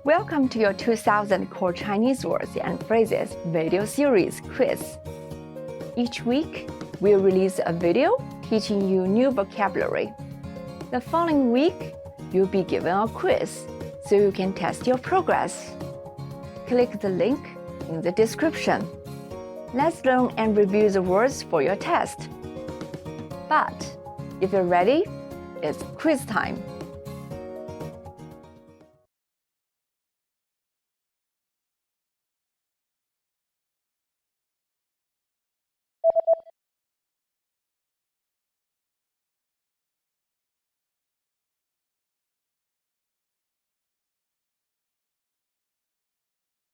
Welcome to your 2000 Core Chinese Words and Phrases video series quiz. Each week, we'll release a video teaching you new vocabulary. The following week, you'll be given a quiz so you can test your progress. Click the link in the description. Let's learn and review the words for your test. But if you're ready, it's quiz time. "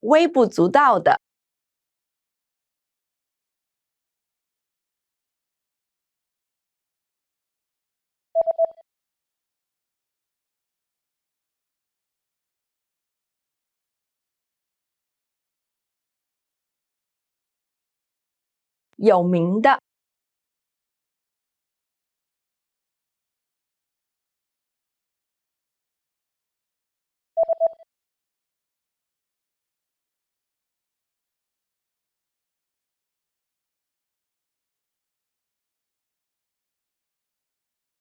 微不足道的有名的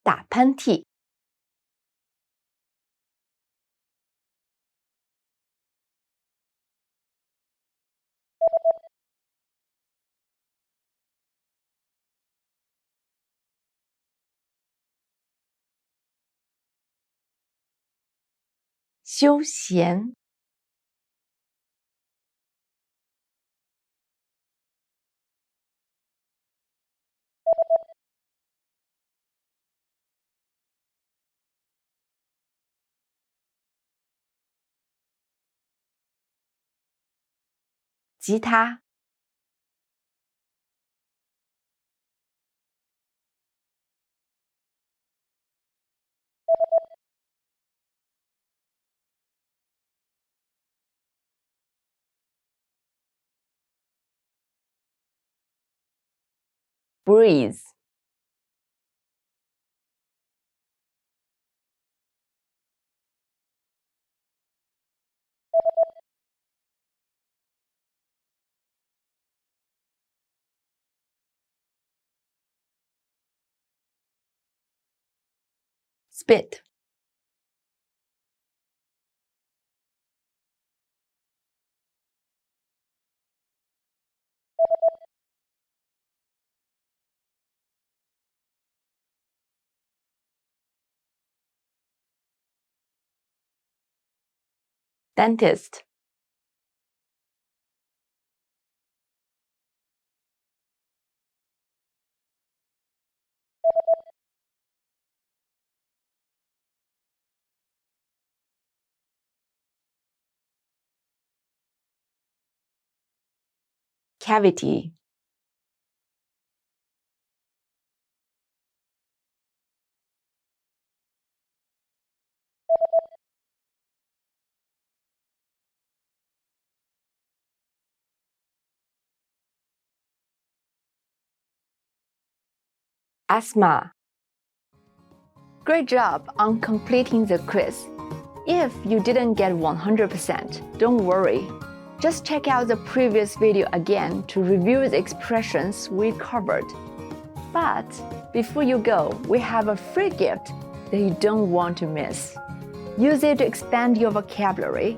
打喷嚏休闲吉他breeze spit dentist cavity asthma. Great job on completing the quiz. If you didn't get 100%, don't worry. Just check out the previous video again to review the expressions we covered. But before you go, we have a free gift that you don't want to miss. Use it to expand your vocabulary.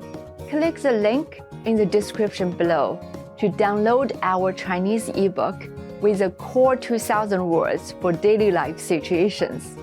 Click the link in the description below to download our Chinese ebook with the core 2000 words for daily life situations.